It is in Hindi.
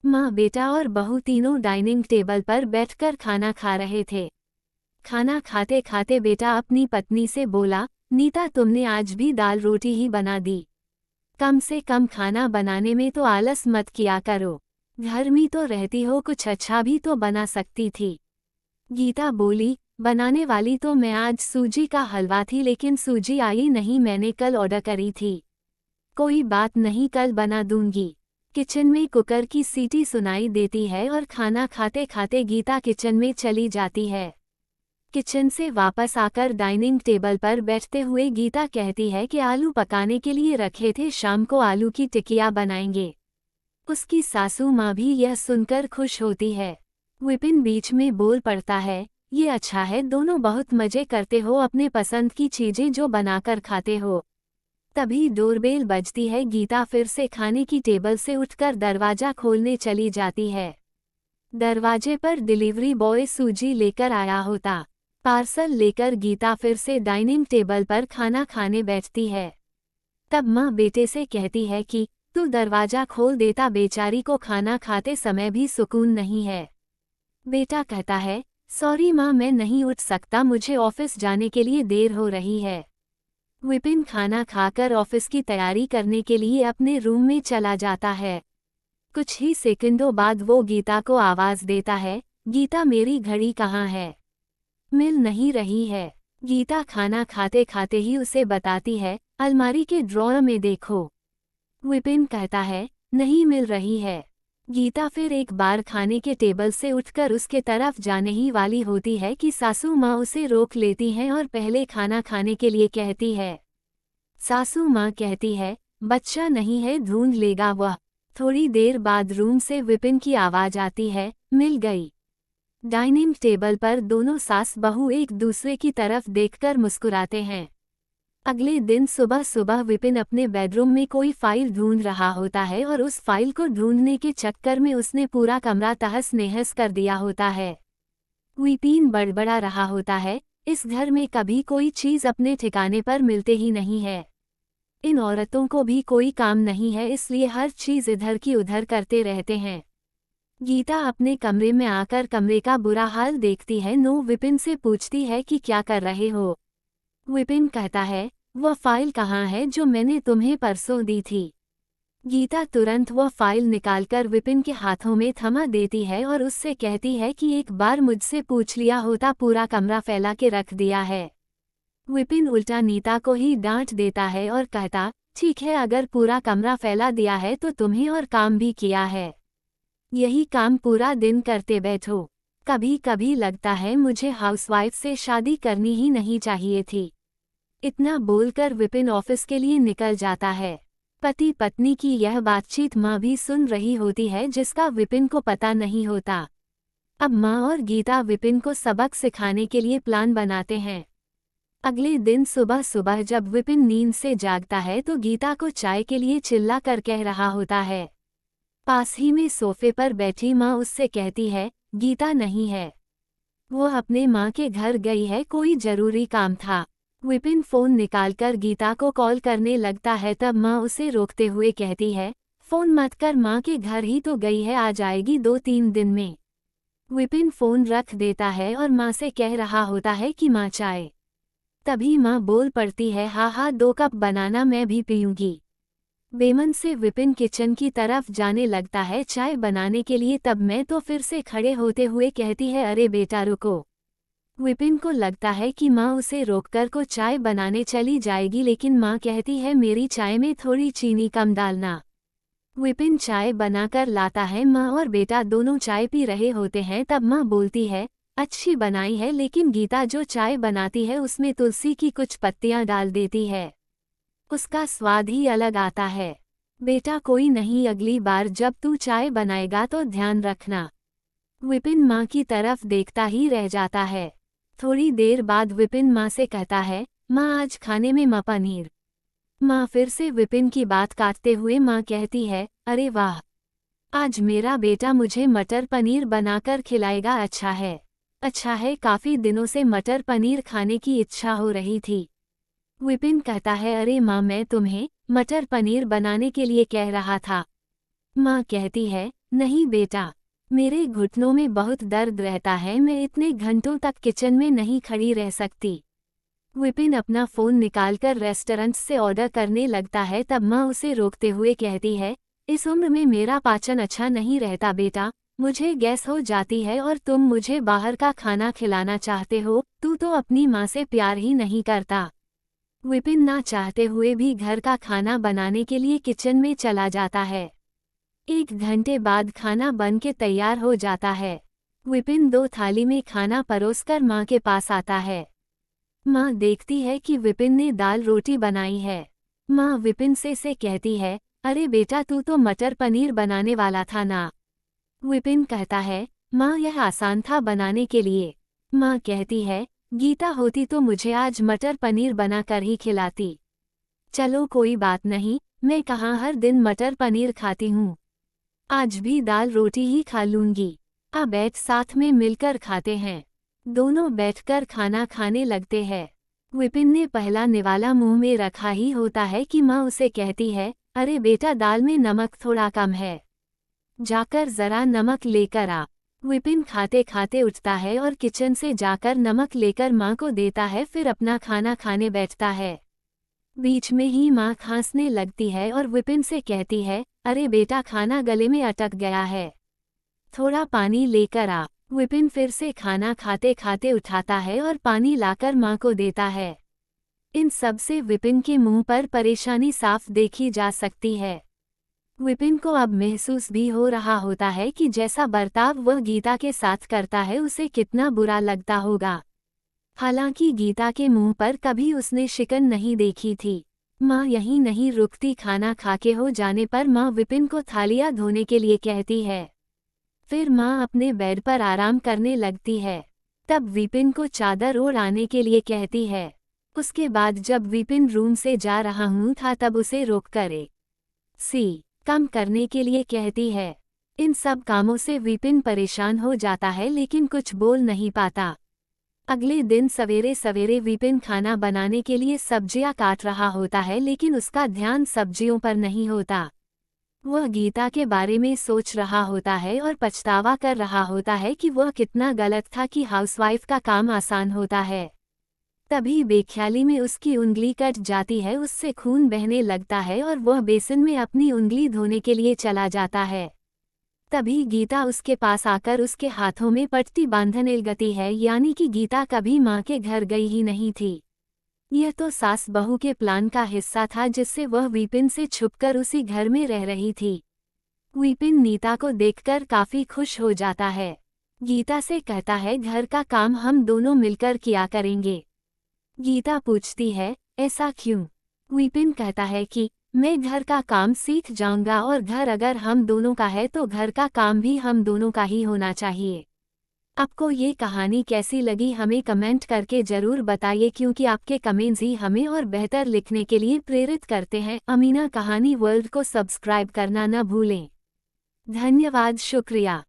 माँ, बेटा और बहू तीनों डाइनिंग टेबल पर बैठकर खाना खा रहे थे। खाना खाते खाते बेटा अपनी पत्नी से बोला, नीता तुमने आज भी दाल रोटी ही बना दी। कम से कम खाना बनाने में तो आलस मत किया करो। घर में तो रहती हो, कुछ अच्छा भी तो बना सकती थी। गीता बोली, बनाने वाली तो मैं आज सूजी का हलवा थी, लेकिन सूजी आई नहीं, मैंने कल ऑर्डर करी थी। कोई बात नहीं, कल बना दूंगी। किचन में कुकर की सीटी सुनाई देती है और खाना खाते खाते गीता किचन में चली जाती है। किचन से वापस आकर डाइनिंग टेबल पर बैठते हुए गीता कहती है कि आलू पकाने के लिए रखे थे, शाम को आलू की टिकिया बनाएंगे। उसकी सासू माँ भी यह सुनकर खुश होती है। विपिन बीच में बोल पड़ता है, ये अच्छा है, दोनों बहुत मजे करते हो, अपने पसंद की चीजें जो बनाकर खाते हो। तभी डोरबेल बजती है। गीता फिर से खाने की टेबल से उठकर दरवाजा खोलने चली जाती है। दरवाजे पर डिलीवरी बॉय सूजी लेकर आया होता। पार्सल लेकर गीता फिर से डाइनिंग टेबल पर खाना खाने बैठती है। तब माँ बेटे से कहती है कि तू दरवाजा खोल देता, बेचारी को खाना खाते समय भी सुकून नहीं है। बेटा कहता है, सॉरी माँ, मैं नहीं उठ सकता, मुझे ऑफिस जाने के लिए देर हो रही है। विपिन खाना खाकर ऑफिस की तैयारी करने के लिए अपने रूम में चला जाता है। कुछ ही सेकंडों बाद वो गीता को आवाज देता है, गीता मेरी घड़ी कहाँ है? मिल नहीं रही है। गीता खाना खाते खाते ही उसे बताती है, अलमारी के ड्रॉअर में देखो। विपिन कहता है, नहीं मिल रही है। गीता फिर एक बार खाने के टेबल से उठकर उसके तरफ जाने ही वाली होती है कि सासू माँ उसे रोक लेती हैं और पहले खाना खाने के लिए कहती है। सासू माँ कहती है, बच्चा नहीं है, ढूंढ लेगा वह। थोड़ी देर बाद रूम से विपिन की आवाज आती है, मिल गई। डाइनिंग टेबल पर दोनों सास बहू एक दूसरे की तरफ देखकर मुस्कुराते हैं। अगले दिन सुबह सुबह विपिन अपने बेडरूम में कोई फाइल ढूंढ रहा होता है और उस फाइल को ढूंढने के चक्कर में उसने पूरा कमरा तहस नहस कर दिया होता है। विपिन बड़बड़ा रहा होता है, इस घर में कभी कोई चीज अपने ठिकाने पर मिलते ही नहीं है। इन औरतों को भी कोई काम नहीं है, इसलिए हर चीज इधर की उधर करते रहते हैं। गीता अपने कमरे में आकर कमरे का बुरा हाल देखती है। नो विपिन से पूछती है कि क्या कर रहे हो? विपिन कहता है, वह फाइल कहाँ है जो मैंने तुम्हें परसों दी थी? गीता तुरंत वह फाइल निकालकर विपिन के हाथों में थमा देती है और उससे कहती है कि एक बार मुझसे पूछ लिया होता, पूरा कमरा फैला के रख दिया है। विपिन उल्टा नीता को ही डांट देता है और कहता, ठीक है, अगर पूरा कमरा फैला दिया है तो तुम्हें और काम भी किया है। यही काम पूरा दिन करते बैठो। कभी कभी लगता है मुझे हाउसवाइफ से शादी करनी ही नहीं चाहिए थी। इतना बोलकर विपिन ऑफिस के लिए निकल जाता है। पति पत्नी की यह बातचीत माँ भी सुन रही होती है, जिसका विपिन को पता नहीं होता। अब माँ और गीता विपिन को सबक सिखाने के लिए प्लान बनाते हैं। अगले दिन सुबह सुबह जब विपिन नींद से जागता है तो गीता को चाय के लिए चिल्ला कर कह रहा होता है। पास ही में सोफे पर बैठी माँ उससे कहती है, गीता नहीं है, वो अपने माँ के घर गई है, कोई जरूरी काम था। विपिन फोन निकालकर गीता को कॉल करने लगता है, तब माँ उसे रोकते हुए कहती है, फोन मत कर, माँ के घर ही तो गई है, आ जाएगी 2-3 दिन में। विपिन फोन रख देता है और माँ से कह रहा होता है कि माँ चाय। तभी माँ बोल पड़ती है, हाँ हाँ 2 कप बनाना, मैं भी पीऊँगी। बेमन से विपिन किचन की तरफ जाने लगता है चाय बनाने के लिए, तब मैं तो फिर से खड़े होते हुए कहती है, अरे बेटा रुको। विपिन को लगता है कि माँ उसे रोककर को चाय बनाने चली जाएगी, लेकिन माँ कहती है, मेरी चाय में थोड़ी चीनी कम डालना। विपिन चाय बनाकर लाता है। माँ और बेटा दोनों चाय पी रहे होते हैं। तब माँ बोलती है, अच्छी बनाई है, लेकिन गीता जो चाय बनाती है उसमें तुलसी की कुछ पत्तियाँ डाल देती है, उसका स्वाद ही अलग आता है। बेटा कोई नहीं, अगली बार जब तू चाय बनाएगा तो ध्यान रखना। विपिन माँ की तरफ देखता ही रह जाता है। थोड़ी देर बाद विपिन माँ से कहता है, माँ आज खाने में पनीर। माँ फिर से विपिन की बात काटते हुए माँ कहती है, अरे वाह, आज मेरा बेटा मुझे मटर पनीर बनाकर खिलाएगा। अच्छा है, काफी दिनों से मटर पनीर खाने की इच्छा हो रही थी। विपिन कहता है, अरे माँ, मैं तुम्हें मटर पनीर बनाने के लिए कह रहा था। माँ कहती है, नहीं बेटा, मेरे घुटनों में बहुत दर्द रहता है, मैं इतने घंटों तक किचन में नहीं खड़ी रह सकती। विपिन अपना फ़ोन निकालकर रेस्टोरेंट से ऑर्डर करने लगता है। तब माँ उसे रोकते हुए कहती है, इस उम्र में मेरा पाचन अच्छा नहीं रहता बेटा, मुझे गैस हो जाती है और तुम मुझे बाहर का खाना खिलाना चाहते हो, तू तो अपनी माँ से प्यार ही नहीं करता। विपिन ना चाहते हुए भी घर का खाना बनाने के लिए किचन में चला जाता है। 1 घंटे बाद खाना बन के तैयार हो जाता है। विपिन 2 थाली में खाना परोसकर माँ के पास आता है। माँ देखती है कि विपिन ने दाल रोटी बनाई है। माँ विपिन से कहती है, अरे बेटा तू तो मटर पनीर बनाने वाला था ना। विपिन कहता है, माँ यह आसान था बनाने के लिए। माँ कहती है, गीता होती तो मुझे आज मटर पनीर बनाकर ही खिलाती। चलो कोई बात नहीं, मैं कहाँ हर दिन मटर पनीर खाती हूँ, आज भी दाल रोटी ही खा लूंगी। अब बैठ साथ में मिलकर खाते हैं। दोनों बैठकर खाना खाने लगते हैं। विपिन ने पहला निवाला मुंह में रखा ही होता है कि माँ उसे कहती है, अरे बेटा दाल में नमक थोड़ा कम है, जाकर जरा नमक लेकर आ। विपिन खाते खाते उठता है और किचन से जाकर नमक लेकर माँ को देता है, फिर अपना खाना खाने बैठता है। बीच में ही माँ खांसने लगती है और विपिन से कहती है, अरे बेटा खाना गले में अटक गया है, थोड़ा पानी लेकर आ। विपिन फिर से खाना खाते खाते उठाता है और पानी लाकर माँ को देता है। इन सब से विपिन के मुंह पर परेशानी साफ देखी जा सकती है। विपिन को अब महसूस भी हो रहा होता है कि जैसा बर्ताव वह गीता के साथ करता है उसे कितना बुरा लगता होगा। हालांकि गीता के मुंह पर कभी उसने शिकन नहीं देखी थी। माँ यहीं नहीं रुकती, खाना खाके हो जाने पर माँ विपिन को थालियाँ धोने के लिए कहती है। फिर माँ अपने बेड पर आराम करने लगती है। तब विपिन को चादर ओढ़ आने के लिए कहती है। उसके बाद जब विपिन रूम से जा रहा हूँ था तब उसे रोककर सी कम करने के लिए कहती है। इन सब कामों से विपिन परेशान हो जाता है लेकिन कुछ बोल नहीं पाता। अगले दिन सवेरे सवेरे विपिन खाना बनाने के लिए सब्जियां काट रहा होता है लेकिन उसका ध्यान सब्जियों पर नहीं होता। वह गीता के बारे में सोच रहा होता है और पछतावा कर रहा होता है कि वह कितना गलत था कि हाउसवाइफ का काम आसान होता है। तभी बेख्याली में उसकी उंगली कट जाती है, उससे खून बहने लगता है और वह बेसिन में अपनी उंगली धोने के लिए चला जाता है। तभी गीता उसके पास आकर उसके हाथों में पट्टी बांधने लगती है, यानी कि गीता कभी माँ के घर गई ही नहीं थी। यह तो सास बहू के प्लान का हिस्सा था जिससे वह विपिन से छुपकर उसी घर में रह रही थी। विपिन नीता को देखकर काफी खुश हो जाता है। गीता से कहता है, घर का काम हम दोनों मिलकर किया करेंगे। गीता पूछती है, ऐसा क्यों? विपिन कहता है कि मैं घर का काम सीख जाऊंगा और घर अगर हम दोनों का है तो घर का काम भी हम दोनों का ही होना चाहिए। आपको ये कहानी कैसी लगी हमें कमेंट करके ज़रूर बताइए, क्योंकि आपके कमेंट्स ही हमें और बेहतर लिखने के लिए प्रेरित करते हैं। अमीना कहानी वर्ल्ड को सब्सक्राइब करना न भूलें। धन्यवाद, शुक्रिया।